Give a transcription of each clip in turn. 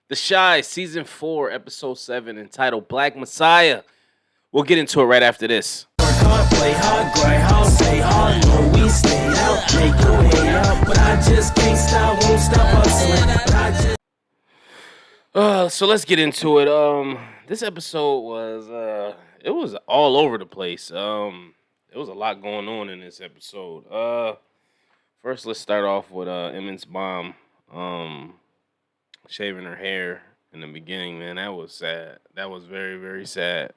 The Shy, Season 4, Episode 7, entitled Black Messiah. We'll get into it right after this. Work hard, play hard, grind hard, stay hard. No, we stay out, make your way out. But I just can't stop, won't stop hustling. But I just So let's get into it. This episode was it was all over the place. There was a lot going on in this episode. First let's start off with Emmett's mom shaving her hair in the beginning. Man, that was sad. That was very very sad.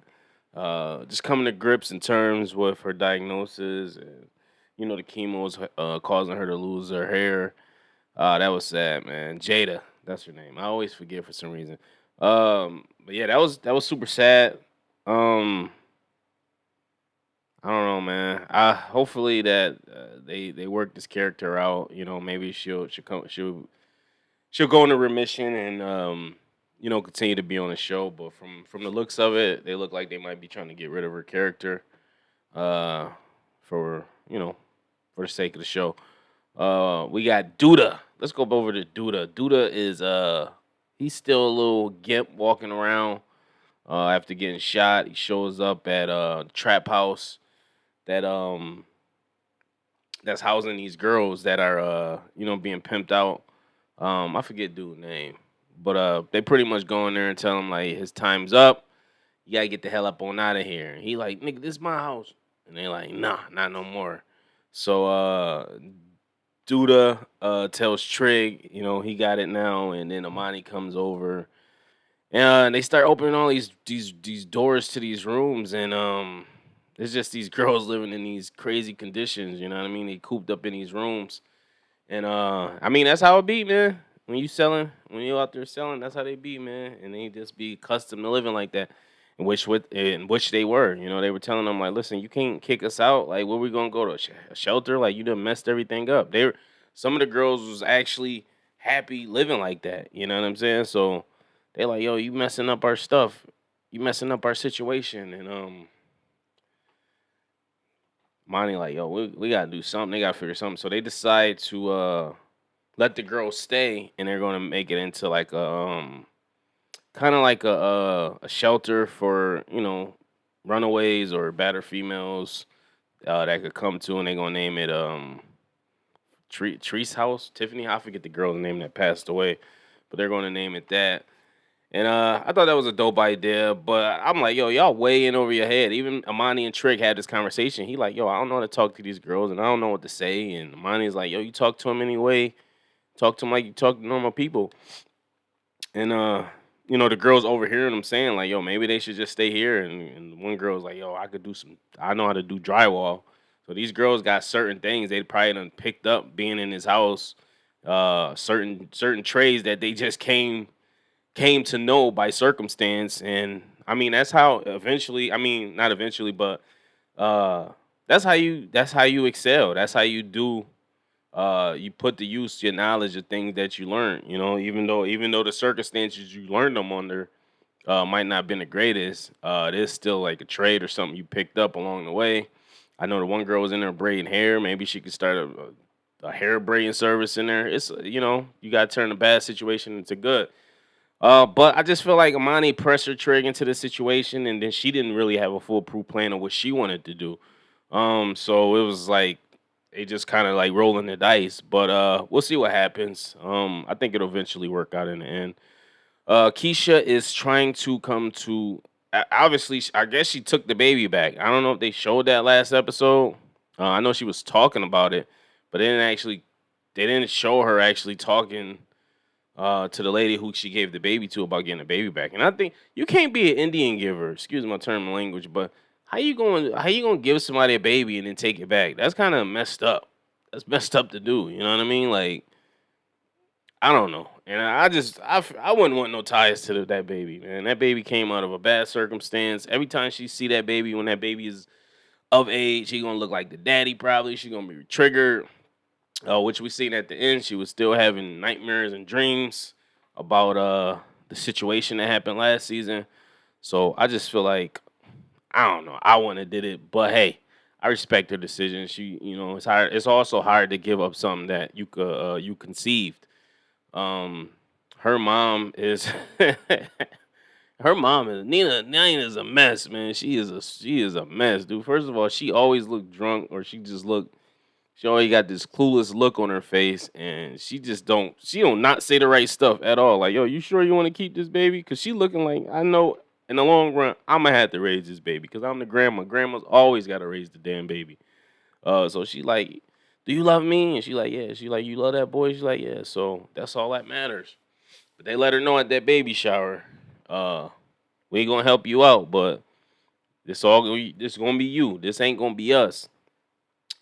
Just coming to grips in terms with her diagnosis, and the chemo was causing her to lose her hair. That was sad, man. Jada, that's her name. I always forget for some reason. But yeah, that was super sad. Um, I don't know, man. I hopefully that they work this character out. Maybe she'll go into remission and continue to be on the show. But from the looks of it, they look like they might be trying to get rid of her character. Uh, for for the sake of the show. We got Duda. Let's go over to Duda. Duda is he's still a little gimp walking around after getting shot. He shows up at the trap house that that's housing these girls that are being pimped out. I forget dude's name, but they pretty much go in there and tell him like his time's up. You gotta get the hell up on out of here. And he like, nigga, this is my house. And they like, nah, not no more. So Duda tells Trig, he got it now, and then Amani comes over, and they start opening all these doors to these rooms, and it's just these girls living in these crazy conditions. You know what I mean? They cooped up in these rooms, and I mean that's how it be, man. When you out there selling, that's how they be, man, and they just be accustomed to living like that. In which they were, they were telling them like, listen, you can't kick us out. Like, where we gonna go to a shelter? Like, you done messed everything up. Some of the girls was actually happy living like that. You know what I'm saying? So they like, yo, you messing up our stuff. You messing up our situation. And Monty like, yo, we gotta do something. They gotta figure something. So they decide to let the girls stay, and they're gonna make it into like a kind of like a shelter for runaways or battered females that could come to, and they're gonna name it Tree's house. Tiffany, I forget the girl's name that passed away, but they're gonna name it that. And I thought that was a dope idea, but I'm like, yo, y'all way in over your head. Even Amani and Trick had this conversation. He like, yo, I don't know how to talk to these girls, and I don't know what to say. And Amani's like, yo, you talk to them anyway. Talk to them like you talk to normal people. And the girls overhearing them saying like, "Yo, maybe they should just stay here." And one girl's like, "Yo, I know how to do drywall." So these girls got certain things they probably done picked up being in his house, certain trades that they just came to know by circumstance. And I mean, that's how eventually. I mean, not eventually, but uh, that's how you excel. That's how you do you put to use your knowledge of things that you learn. Even though the circumstances you learned them under might not have been the greatest, it is still like a trade or something you picked up along the way. I know the one girl was in there braiding hair. Maybe she could start a hair braiding service in there. It's you got to turn a bad situation into good. But I just feel like Amani pressed her trigger into the situation, and then she didn't really have a foolproof plan of what she wanted to do. So it was like they just kind of like rolling the dice. But we'll see what happens. I think it'll eventually work out in the end. Keisha is trying to come to. Obviously, I guess she took the baby back. I don't know if they showed that last episode. I know she was talking about it, but they didn't show her actually talking to the lady who she gave the baby to about getting the baby back. And I think you can't be an Indian giver. Excuse my term of language, but how you going to give somebody a baby and then take it back? That's kind of messed up. That's messed up to do. You know what I mean? Like, I don't know. And I wouldn't want no ties to that baby, man. That baby came out of a bad circumstance. Every time she see that baby, when that baby is of age, she gonna look like the daddy probably. She gonna be triggered. Which we seen at the end, she was still having nightmares and dreams about the situation that happened last season. So I just feel like I don't know. I wouldn't have did it, but hey, I respect her decision. It's hard. It's also hard to give up something that you conceived. Um, her mom is her mom is Nina's a mess, man. She is a mess, dude. First of all, she always looked drunk, or she always got this clueless look on her face, and she don't not say the right stuff at all. Like, yo, you sure you want to keep this baby? Cause she looking like, I know in the long run I'm gonna have to raise this baby, cause I'm the grandma. Grandma's always got to raise the damn baby. So she like, do you love me? And she like, yeah. She like, you love that boy? She's like, yeah. So that's all that matters. But they let her know at that baby shower, uh, we ain't gonna help you out, but this gonna be you. This ain't gonna be us.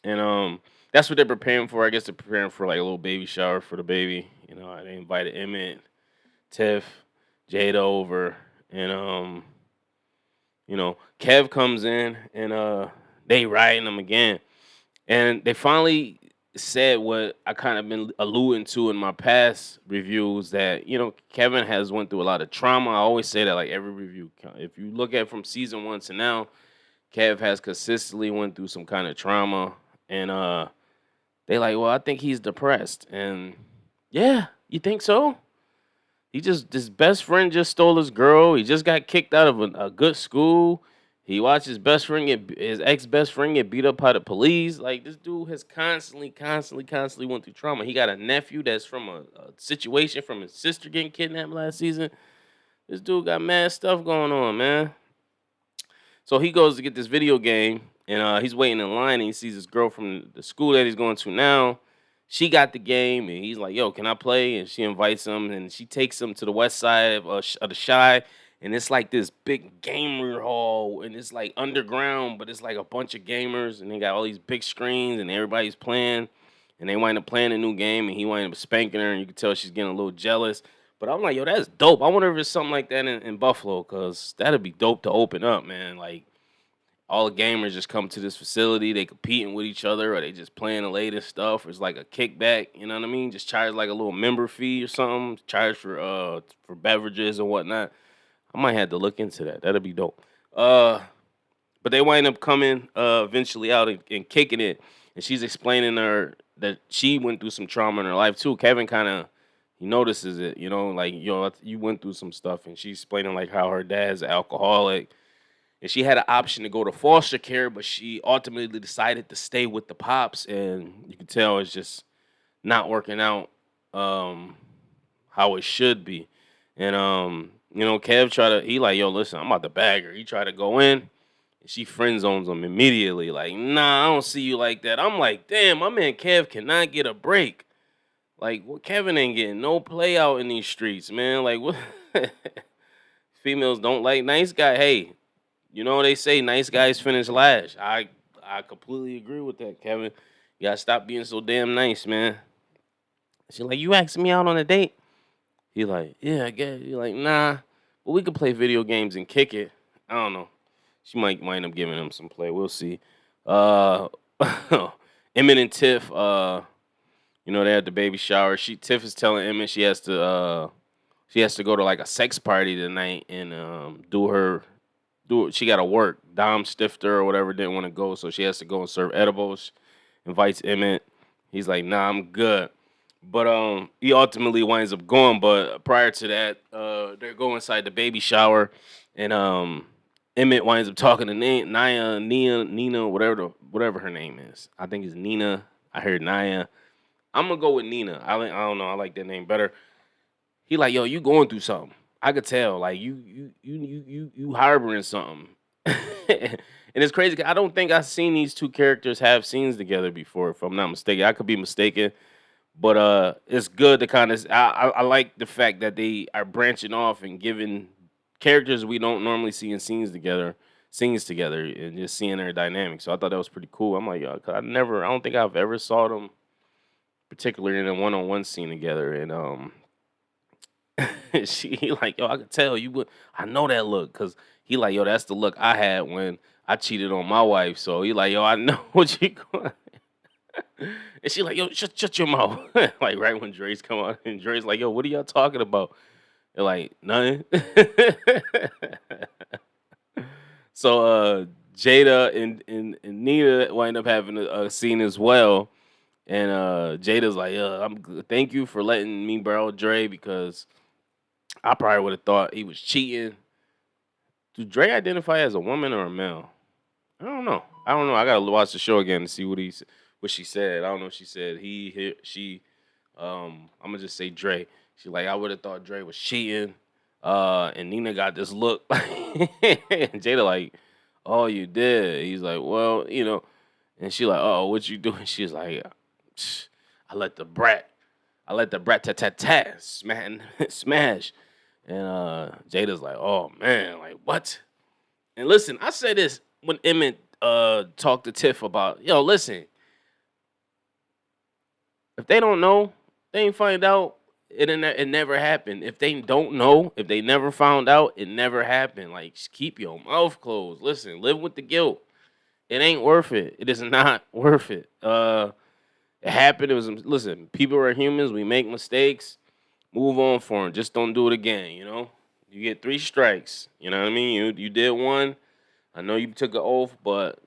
And that's what they're preparing for. I guess they're preparing for like a little baby shower for the baby. They invited Emmett, Tiff, Jada over, and Kev comes in, and they riding him again. And they finally said what I kind of been alluding to in my past reviews, that Kevin has went through a lot of trauma. I always say that, like, every review. If you look at from season 1 to now, Kev has consistently went through some kind of trauma, and they like, well, I think he's depressed, and yeah, you think so? His best friend just stole his girl. He just got kicked out of a good school. He watched his ex best friend get beat up by the police. Like, this dude has constantly went through trauma. He got a nephew that's from a situation from his sister getting kidnapped last season. This dude got mad stuff going on, man. So he goes to get this video game, and he's waiting in line, and he sees this girl from the school that he's going to now. She got the game, and he's like, yo, can I play? And she invites him, and she takes him to the west side of the Shy, and it's like this big gamer hall, and it's like underground, but it's like a bunch of gamers, and they got all these big screens, and everybody's playing, and they wind up playing a new game, and he wind up spanking her, and you can tell she's getting a little jealous. But I'm like, yo, that's dope. I wonder if it's something like that in Buffalo, because that'd be dope to open up, man. Like, all the gamers just come to this facility, they competing with each other, or they just playing the latest stuff, or it's like a kickback, you know what I mean? Just charge like a little member fee or something, charge for beverages and whatnot. I might have to look into that. That'd be dope. But they wind up coming eventually out and kicking it, and she's explaining to her that she went through some trauma in her life too. Kevin kind of, he notices it, like, you went through some stuff, and she's explaining like how her dad's an alcoholic, and she had an option to go to foster care, but she ultimately decided to stay with the pops, and you can tell it's just not working out how it should be. And Kev he like, yo, listen, I'm about to bag her. He tried to go in, and she friend zones him immediately, like, nah, I don't see you like that. I'm like, damn, my man Kev cannot get a break. Like, what, Kevin ain't getting no play out in these streets, man. Like, what? Females don't like nice guy. Hey, they say nice guys finish last. I completely agree with that, Kevin. You gotta stop being so damn nice, man. She like, you asking me out on a date? He like, yeah, I guess. He like, nah, but we could play video games and kick it. I don't know. She might wind up giving him some play. We'll see. Uh, Emmett and Tiff, they had the baby shower. Tiff is telling Emmett she has to go to like a sex party tonight and she got to work. Dom Stifter or whatever didn't want to go, so she has to go and serve edibles. Invites Emmett. He's like, nah, I'm good. But he ultimately winds up going. But prior to that, they go inside the baby shower, and Emmett winds up talking to Nina, whatever her name is. I think it's Nina. I heard Naya. I'm gonna go with Nina. I don't know. I like that name better. He like, yo, you going through something. I could tell. Like, you harboring something. And it's crazy. I don't think I've seen these two characters have scenes together before, if I'm not mistaken. I could be mistaken. But it's good to kind of. I like the fact that they are branching off and giving characters we don't normally see in scenes together, and just seeing their dynamics. So I thought that was pretty cool. I'm like, yo, 'cause I don't think I've ever saw them, particularly in a one-on-one scene together. And he like, yo, I could tell you would. I know that look, cause he like, yo, that's the look I had when I cheated on my wife. So he like, yo, I know what you going. And she like, yo, shut your mouth. Like, right when Dre's come out, and Dre's like, yo, what are y'all talking about? They're like, nothing. So Jada and Nina wind up having a scene as well. And Jada's like, I'm thank you for letting me borrow Dre, because I probably would have thought he was cheating. Do Dre identify as a woman or a male? I don't know. I gotta watch the show again to see what she said. I don't know if she said he, she. I'm gonna just say Dre. She like I would have thought Dre was cheating. And Nina got this look, and Jada like, oh, you did. He's like, well, and she like, oh, what you doing? She's like, "Psh, I let the brat, tat tat tat smash. And Jada's like, oh man, like what? And listen, I say this when Emmett talked to Tiff about, listen, if they don't know, they ain't find out. It never happened. If they don't know, if they never found out, it never happened. Like, just keep your mouth closed. Listen, live with the guilt. It ain't worth it. It is not worth it. It happened. It was listen. People are humans. We make mistakes. Move on for them. Just don't do it again. You get 3 strikes. You know what I mean? You did one. I know you took an oath, but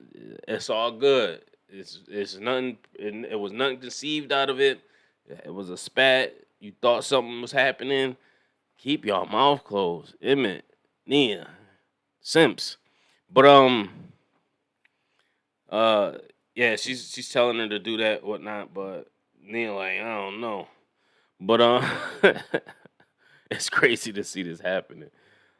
it's all good. It's nothing. It was nothing conceived out of it. It was a spat. You thought something was happening. Keep your mouth closed. Emmett, Nia, Simps. But uh yeah, she's telling her to do that, whatnot, but Nia like, I don't know. But it's crazy to see this happening.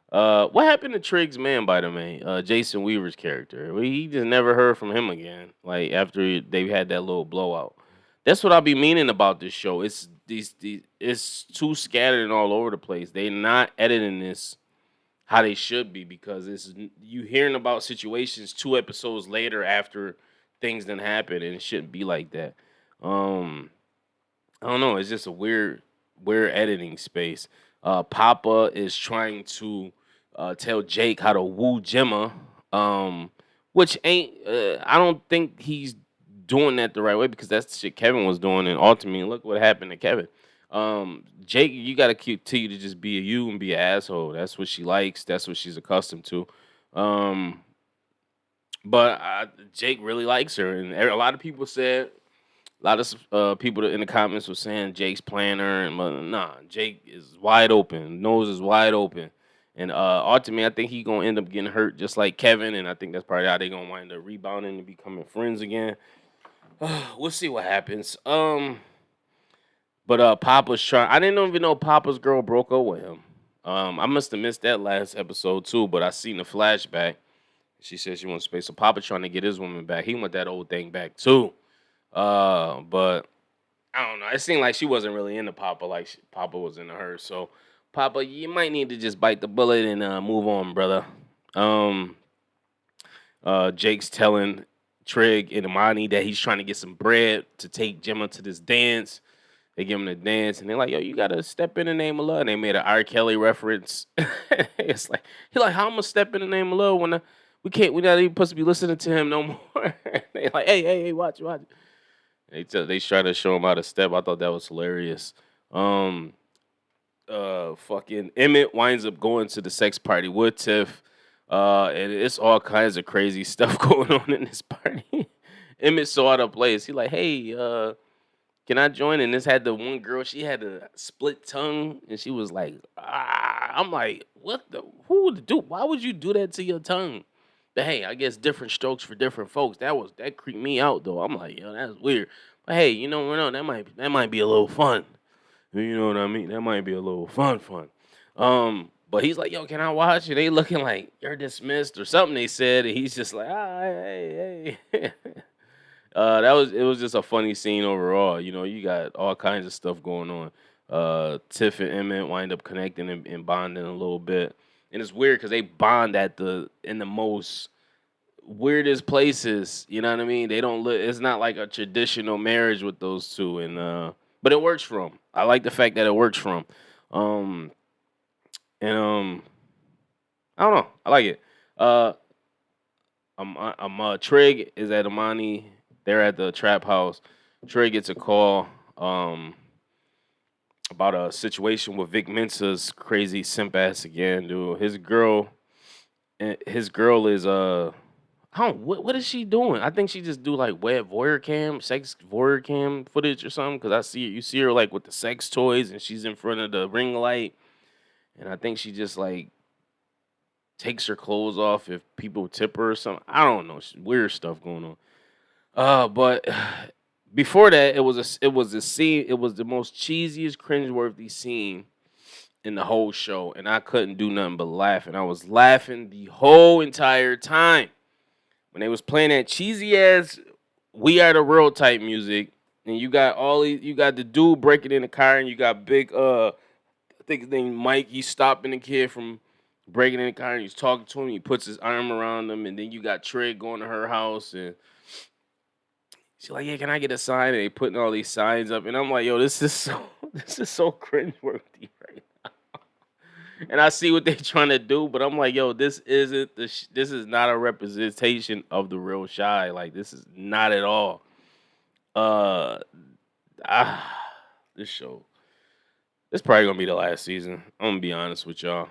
What happened to Trigg's man, by the way? Jason Weaver's character. We just never heard from him again. Like after they had that little blowout. That's what I be meaning about this show. It's these it's too scattered and all over the place. They not editing this how they should be because it's you hearing about situations 2 episodes later after things done happen and it shouldn't be like that. Um, I don't know. It's just a weird editing space. Papa is trying to tell Jake how to woo Gemma, which ain't. I don't think he's doing that the right way because that's the shit Kevin was doing, and ultimately, look what happened to Kevin. Jake, you gotta continue to just be a you and be an asshole. That's what she likes. That's what she's accustomed to. Um, but Jake really likes her, and a lot of people said a lot of people in the comments were saying Jake's playing her, and nah, Jake is wide open, nose is wide open, and ultimately I think he gonna end up getting hurt just like Kevin, and I think that's probably how they gonna wind up rebounding and becoming friends again. We'll see what happens. But Papa's trying. I didn't even know Papa's girl broke up with him. I must have missed that last episode too, but I seen the flashback. She said she wants space, so Papa trying to get his woman back. He want that old thing back too. But I don't know. It seemed like she wasn't really into Papa like Papa was into her. So, Papa, you might need to just bite the bullet and move on, brother. Um, Jake's telling Trig and Imani that he's trying to get some bread to take Gemma to this dance. They give him the dance, and they're like, "Yo, you gotta step in the name of love." And they made an R. Kelly reference. It's like he's like, "How I'm gonna step in the name of love when we're not even supposed to be listening to him no more?" They like, "Hey, watch it." They try to show him how to step. I thought that was hilarious. Um, fucking Emmett winds up going to the sex party with Tiff. And it's all kinds of crazy stuff going on in this party. Emmett saw the place. He like, hey, can I join? And this had the one girl, she had a split tongue, and she was like, ah. I'm like, what the? Who would do? Why would you do that to your tongue? But hey, I guess different strokes for different folks. That creeped me out though. I'm like, yo, that's weird. But hey, that might be a little fun. You know what I mean? That might be a little fun. But he's like, yo, can I watch? And they looking like you're dismissed or something. They said, and he's just like, hey. It was just a funny scene overall. You got all kinds of stuff going on. Tiff and Emmett wind up connecting and bonding a little bit, and it's weird because they bond in the most weirdest places. You know what I mean? They don't look. It's not like a traditional marriage with those two, and but it works for them. I like the fact that it works for them. And I don't know. I like it. Trig is at Amani. They're at the trap house. Trig gets a call about a situation with Vic Mensa's crazy simp ass again, dude. His girl is I don't what is she doing? I think she just do like web sex voyeur cam footage or something. Cause you see her like with the sex toys and she's in front of the ring light and I think she just like takes her clothes off if people tip her or something. I don't know, weird stuff going on. But before that, it was a scene. It was the most cheesiest, cringeworthy scene in the whole show, and I couldn't do nothing but laugh. And I was laughing the whole entire time when they was playing that cheesy ass "We Are the World" type music, and you got you got the dude breaking in the car, and you got big I think his name Mike. He's stopping the kid from breaking in the car, and he's talking to him. He puts his arm around him, and then you got Trig going to her house, and she's like, "Yeah, can I get a sign?" And they putting all these signs up, and I'm like, "Yo, this is so this is so cringeworthy, right?" And I see what they're trying to do, but I'm like, "Yo, this isn't this is not a representation of the real Shy. Like, this is not at all." Uh, ah, this show. This probably gonna be the last season. I'm gonna be honest with y'all.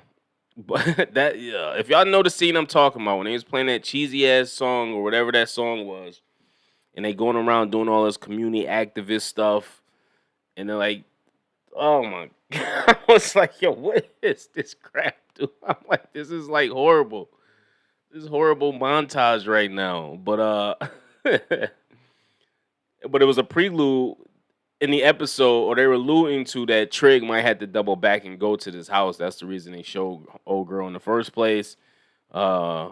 But that yeah, if y'all know the scene I'm talking about when they was playing that cheesy ass song or whatever that song was, and they going around doing all this community activist stuff, and they're like, "Oh my god!" I was like, "Yo, what is this crap, dude?" I'm like, "This is like horrible. This is horrible montage right now." But it was a prelude in the episode, or they were alluding to that Trig might have to double back and go to this house. That's the reason they showed old girl in the first place. Uh,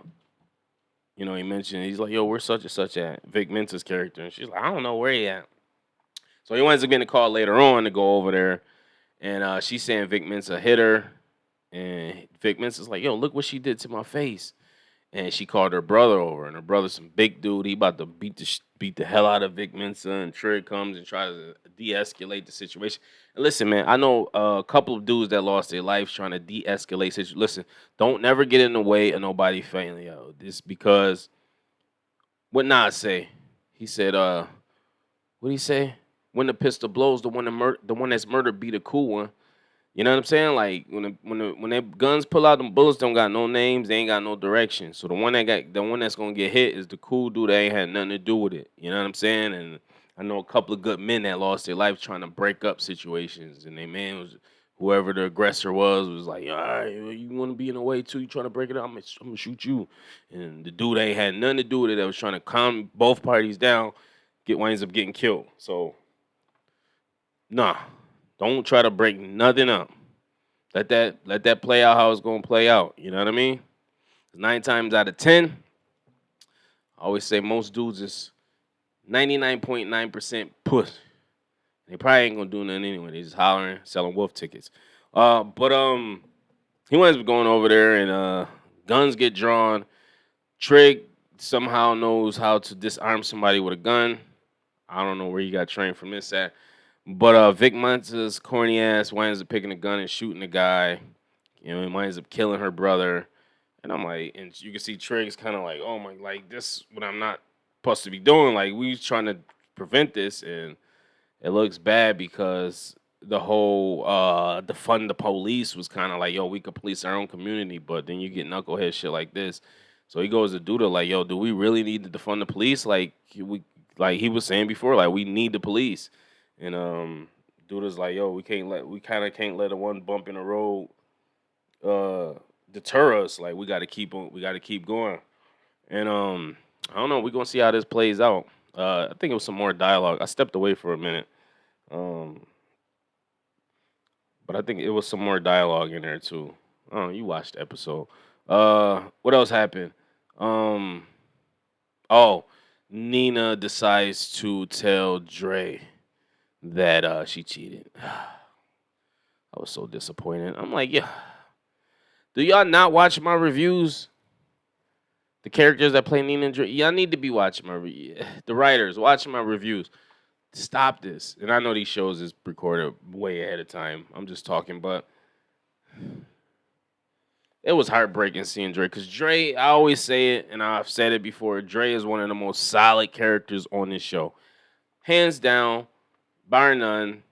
he mentioned he's like, "Yo, we're such and such at Vic Mensa's character," and she's like, "I don't know where he at." So he winds up getting a call later on to go over there, and she's saying Vic Mensa hit her, and Vic Mensa's like, "Yo, look what she did to my face." And she called her brother over, and her brother's some big dude. He about to beat the hell out of Vic Mensa, and Trig comes and tries to de-escalate the situation. And listen, man, I know a couple of dudes that lost their lives trying to de-escalate situation. Listen, don't never get in the way of nobody failing, yo. This because what Nas say? He said, what he say? When the pistol blows, the one that's murdered be the cool one. You know what I'm saying? Like when the guns pull out, them bullets don't got no names, they ain't got no direction. So the one that's gonna get hit is the cool dude that ain't had nothing to do with it. You know what I'm saying? And I know a couple of good men that lost their life trying to break up situations, and they man was whoever the aggressor was like, all right, you want to be in the way too? You trying to break it up? I'm gonna shoot you. And the dude ain't had nothing to do with it. That was trying to calm both parties down. Winds up getting killed. So nah, don't try to break nothing up. Let that play out how it's gonna play out. You know what I mean? 9 times out of 10, I always say most dudes is 99.9% push. They probably ain't gonna do nothing anyway. They just hollering, selling wolf tickets. But he winds up going over there, and guns get drawn. Trig somehow knows how to disarm somebody with a gun. I don't know where he got trained from this at. But Vic Mensa's corny ass winds up picking a gun and shooting the guy. He winds up killing her brother. And I'm like, and you can see Trig's kind of like, oh my, like this, what I'm not supposed to be doing. Like we was trying to prevent this, and it looks bad because the whole defund the police was kind of like, yo, we could police our own community, but then you get knucklehead shit like this. So he goes to Duda like, yo, do we really need to defund the police? Like he was saying before, like we need the police. And Duda's like, yo, we kind of can't let a one bump in the road uh deter us. Like we got to keep going. And I don't know. We're gonna see how this plays out. I think it was some more dialogue. I stepped away for a minute, um, but I think it was some more dialogue in there too. Oh, you watched the episode. What else happened? Um, oh, Nina decides to tell Dre that she cheated. I was so disappointed. I'm like, yeah. Do y'all not watch my reviews? The characters that play Nina and Dre, y'all need to be watching the writers watching my reviews. Stop this. And I know these shows is recorded way ahead of time. I'm just talking, but it was heartbreaking seeing Dre because Dre, I always say it, and I've said it before. Dre is one of the most solid characters on this show, hands down, bar none.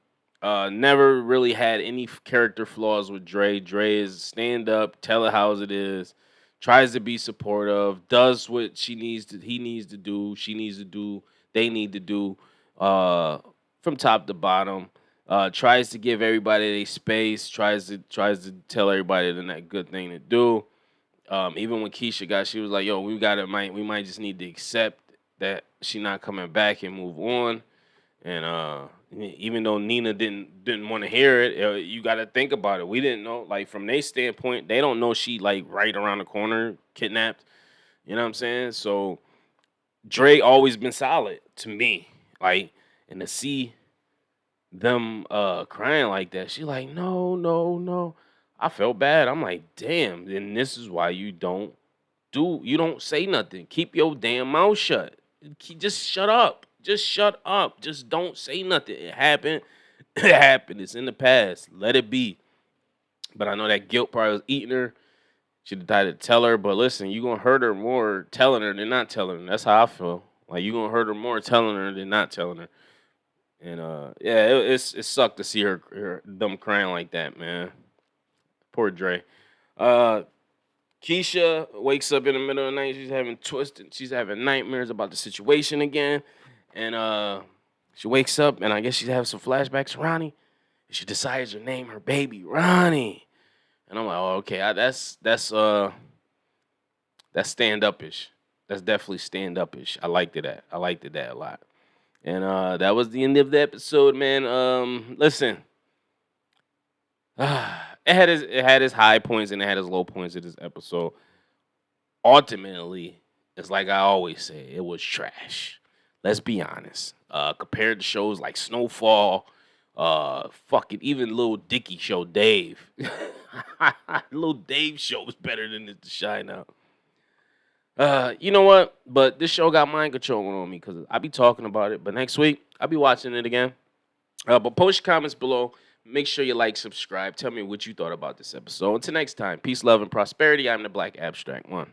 Never really had any character flaws with Dre. Dre is stand up, tell it how it is, tries to be supportive, does what he needs to do, she needs to do, they need to do, from top to bottom. Tries to give everybody their space. Tries to tell everybody that good thing to do. Even when Keisha got, she was like, "Yo, we might just need to accept that she not coming back and move on." And even though Nina didn't want to hear it, you got to think about it. We didn't know, like from their standpoint, they don't know she like right around the corner, kidnapped. You know what I'm saying? So Dre always been solid to me, like, and to see them crying like that, she like, no, no, no. I felt bad. I'm like, damn. Then this is why you don't say nothing. Keep your damn mouth shut. Just shut up. Just shut up. Just don't say nothing. It happened. It happened. It's in the past. Let it be. But I know that guilt probably was eating her. She decided to tell her, but listen, you gonna hurt her more telling her than not telling her. That's how I feel. Like you gonna hurt her more telling her than not telling her. And yeah, it sucked to see them crying like that, man. Poor Dre. Uh, Keisha wakes up in the middle of the night. She's having nightmares about the situation again. And she wakes up and I guess she's having some flashbacks to Ronnie. And she decides to name her baby Ronnie. And I'm like, oh, okay, that's stand upish. That's definitely stand upish. I liked it that a lot. And that was the end of the episode, man. Listen, it had its high points and it had its low points in this episode. Ultimately, it's like I always say, it was trash. Let's be honest. Compared to shows like Snowfall, fucking even Lil Dicky show Dave. Lil Dave show was better than this to shine out. You know what? But this show got mind control on me because I be talking about it. But next week, I'll be watching it again. But post your comments below. Make sure you like, subscribe. Tell me what you thought about this episode. Until next time, peace, love, and prosperity. I'm the Black Abstract One.